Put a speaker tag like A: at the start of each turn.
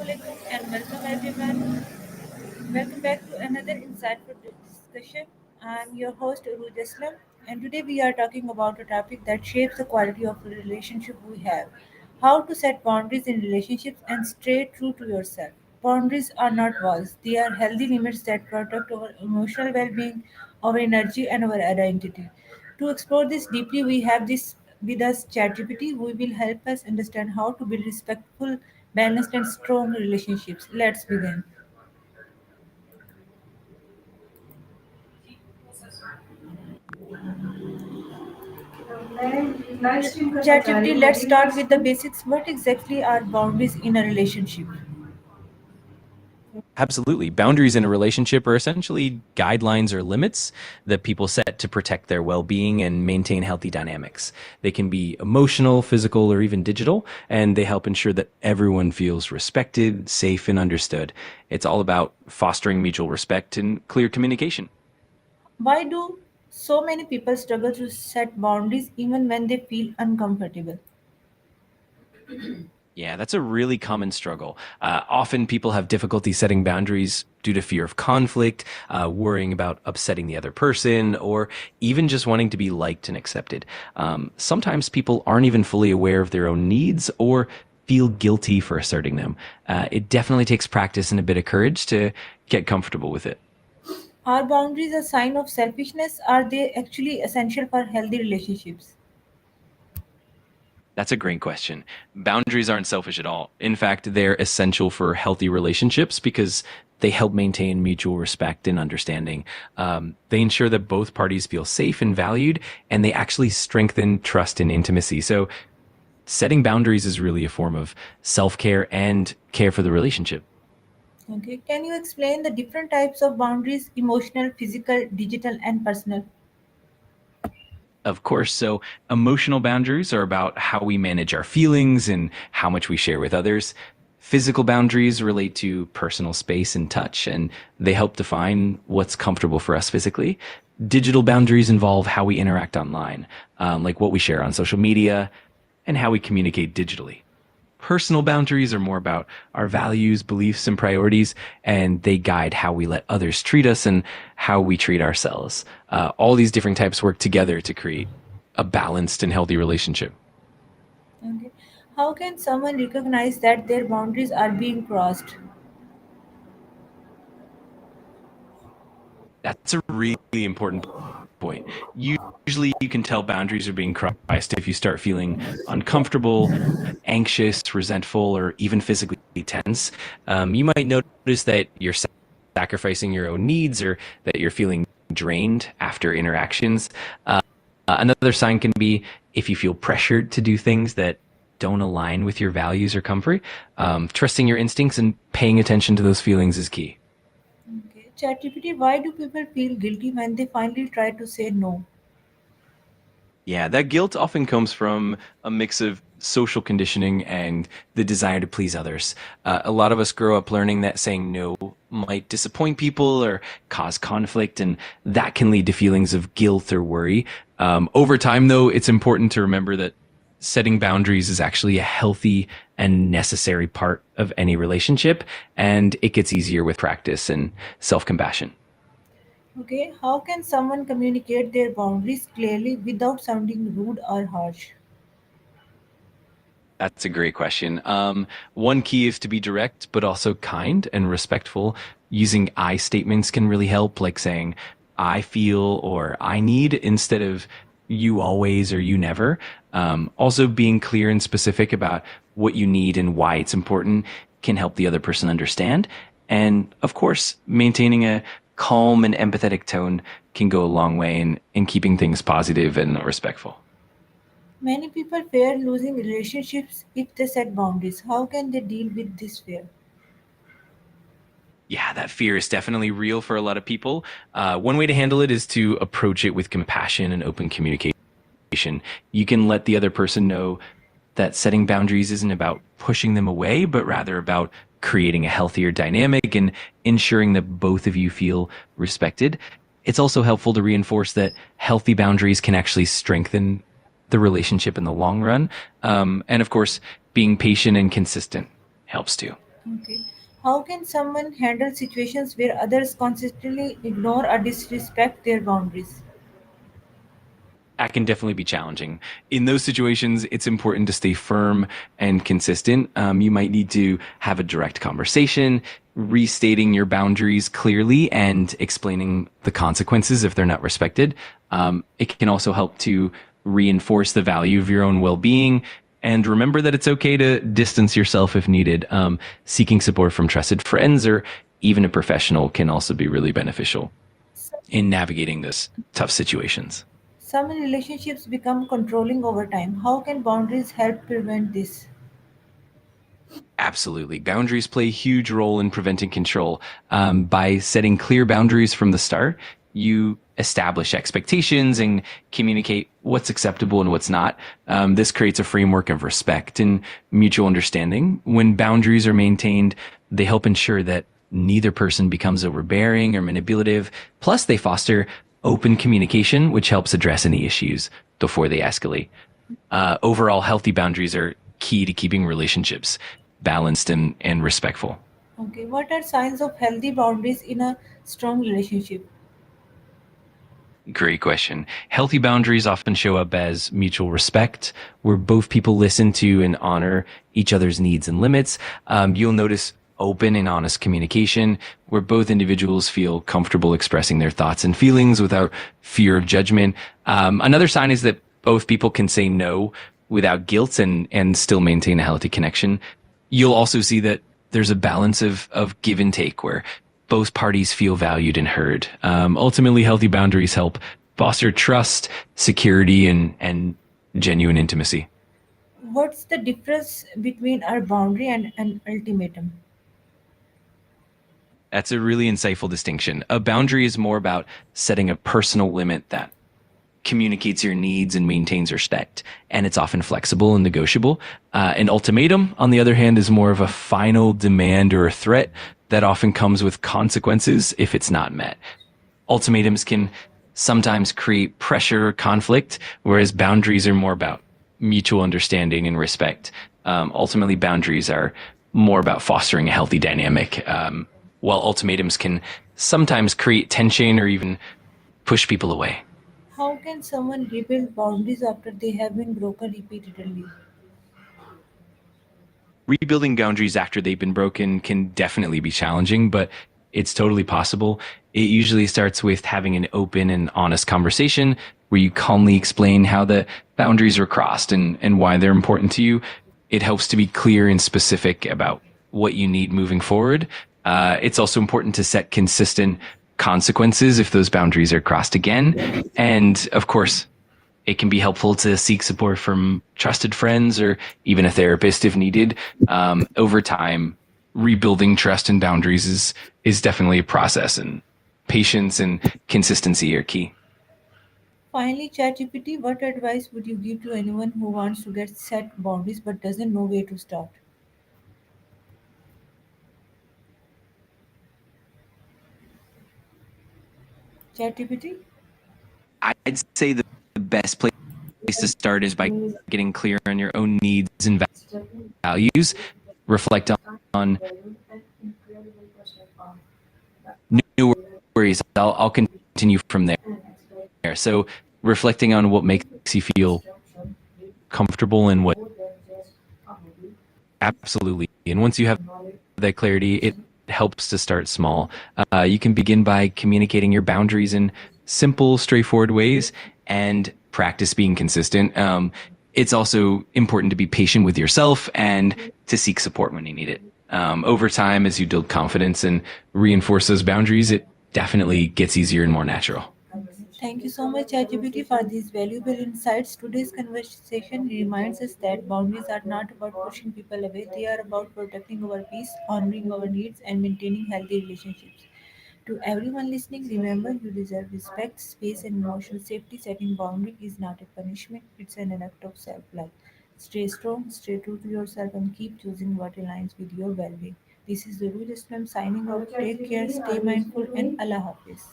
A: alaikum and welcome everyone. Welcome back to another insightful discussion. I'm your host Urooj Aslam, and today we are talking about a topic that shapes the quality of the relationship we have. How to set boundaries in relationships and stay true to yourself. Boundaries are not walls, they are healthy limits that protect our emotional well being, our energy, and our identity. To explore this deeply, we have this with us ChatGPT, who will help us understand how to build respectful, balanced, and strong relationships. Let's begin. ChatGPT, let's start with the basics. What exactly are boundaries in a relationship?
B: Absolutely. Boundaries in a relationship are essentially guidelines or limits that people set to protect their well-being and maintain healthy dynamics. They can be emotional, physical, or even digital, and they help ensure that everyone feels respected, safe, and understood. It's all about fostering mutual respect and clear communication.
A: Why do so many people struggle to set boundaries even when they feel uncomfortable?
B: Yeah, that's a really common struggle. Often people have difficulty setting boundaries due to fear of conflict, worrying about upsetting the other person, or even just wanting to be liked and accepted. Sometimes people aren't even fully aware of their own needs or feel guilty for asserting them. It definitely takes practice and a bit of courage to get comfortable with it.
A: Are boundaries a sign of selfishness? Are they actually essential for healthy relationships?
B: That's a great question. Boundaries aren't selfish at all. In fact, they're essential for healthy relationships because they help maintain mutual respect and understanding. They ensure that both parties feel safe and valued, and they actually strengthen trust and intimacy. So, setting boundaries is really a form of self care and care for the relationship.
A: Okay. Can you explain the different types of boundaries emotional, physical, digital, and personal?
B: Of course. So emotional boundaries are about how we manage our feelings and how much we share with others. Physical boundaries relate to personal space and touch, and they help define what's comfortable for us physically. Digital boundaries involve how we interact online, like what we share on social media and how we communicate digitally. Personal boundaries are more about our values, beliefs, and priorities, and they guide how we let others treat us and how we treat ourselves. All these different types work together to create a balanced and healthy relationship.
A: Okay. How can someone recognize that their boundaries are being crossed?
B: That's a really important point. Usually, you can tell boundaries are being crossed if you start feeling uncomfortable, anxious, resentful, or even physically tense. You might notice that you're sacrificing your own needs or that you're feeling drained after interactions. Another sign can be if you feel pressured to do things that don't align with your values or comfort. Trusting your instincts and paying attention to those feelings is key.
A: Okay. ChatGPT, why do people feel guilty when they finally try to say no?
B: Yeah, that guilt often comes from a mix of social conditioning and the desire to please others. A lot of us grow up learning that saying no might disappoint people or cause conflict, and that can lead to feelings of guilt or worry. Over time, though, it's important to remember that setting boundaries is actually a healthy and necessary part of any relationship, and it gets easier with practice and self compassion.
A: Okay. How can someone communicate their boundaries clearly without sounding rude or harsh?
B: That's a great question. One key is to be direct, but also kind and respectful. Using I statements can really help, like saying, I feel or I need instead of you always or you never. Also, being clear and specific about what you need and why it's important can help the other person understand. And of course, maintaining a calm and empathetic tone can go a long way in keeping things positive and respectful.
A: Many people fear losing relationships if they set boundaries. How can they deal with this fear?
B: Yeah, that fear is definitely real for a lot of people. One way to handle it is to approach it with compassion and open communication. You can let the other person know that setting boundaries isn't about pushing them away, but rather about creating a healthier dynamic and ensuring that both of you feel respected. It's also helpful to reinforce that healthy boundaries can actually strengthen the relationship in the long run. And of course, being patient and consistent helps too.
A: Okay. How can someone handle situations where others consistently ignore or disrespect their boundaries?
B: That can definitely be challenging. In those situations, it's important to stay firm and consistent. You might need to have a direct conversation, restating your boundaries clearly and explaining the consequences if they're not respected. It can also help to reinforce the value of your own well being. And remember that it's okay to distance yourself if needed. Seeking support from trusted friends or even a professional can also be really beneficial
A: Some
B: in navigating those tough situations.
A: some relationships become controlling over time. How can boundaries help prevent this?
B: Absolutely. Boundaries play a huge role in preventing control. By setting clear boundaries from the start, you establish expectations and communicate what's acceptable and what's not. This creates a framework of respect and mutual understanding. When boundaries are maintained, they help ensure that neither person becomes overbearing or manipulative. Plus, they foster open communication, which helps address any issues before they escalate. Overall, healthy boundaries are key to keeping relationships balanced and respectful.
A: Okay. What are signs of healthy boundaries in a strong relationship?
B: Great question. Healthy boundaries often show up as mutual respect, where both people listen to and honor each other's needs and limits. You'll notice open and honest communication, where both individuals feel comfortable expressing their thoughts and feelings without fear of judgment. Another sign is that both people can say no without guilt and still maintain a healthy connection. You'll also see that there's a balance of give and take where both parties feel valued and heard. Ultimately, healthy boundaries help foster trust, security, and genuine intimacy.
A: What's the difference between our boundary and an ultimatum?
B: That's a really insightful distinction. A boundary is more about setting a personal limit that communicates your needs and maintains respect, and it's often flexible and negotiable. An ultimatum, on the other hand, is more of a final demand or a threat that often comes with consequences if it's not met. Ultimatums can sometimes create pressure or conflict, whereas boundaries are more about mutual understanding and respect. Ultimately, boundaries are more about fostering a healthy dynamic, while ultimatums can sometimes create tension or even push people away.
A: How can someone rebuild boundaries after they have been broken repeatedly?
B: Rebuilding boundaries after they've been broken can definitely be challenging, but it's totally possible. It usually starts with having an open and honest conversation where you calmly explain how the boundaries are crossed and why they're important to you. It helps to be clear and specific about what you need moving forward. It's also important to set consistent consequences if those boundaries are crossed again. And of course, it can be helpful to seek support from trusted friends or even a therapist if needed. Over time, rebuilding trust and boundaries is definitely a process, and patience and consistency are key.
A: Finally, ChatGPT, what advice would you give to anyone who wants to get set boundaries but doesn't know where to start? ChatGPT?
B: I'd say the best place to start is by getting clear on your own needs and values. Reflect on no worries. I'll continue from there. So reflecting on what makes you feel comfortable and what absolutely. And once you have that clarity, it helps to start small. You can begin by communicating your boundaries in simple, straightforward ways and practice being consistent. It's also important to be patient with yourself and to seek support when you need it. Over time, as you build confidence and reinforce those boundaries, it definitely gets easier and more natural.
A: Thank you so much, ChatGPT, for these valuable insights. Today's conversation reminds us that boundaries are not about pushing people away, they are about protecting our peace, honoring our needs, and maintaining healthy relationships. To everyone listening, remember you deserve respect, space, and emotional safety. Setting boundaries is not a punishment, it's an act of self love. Stay strong, stay true to yourself, and keep choosing what aligns with your well being. This is Urooj Aslam signing off. Take care, stay mindful, and Allah Hafiz.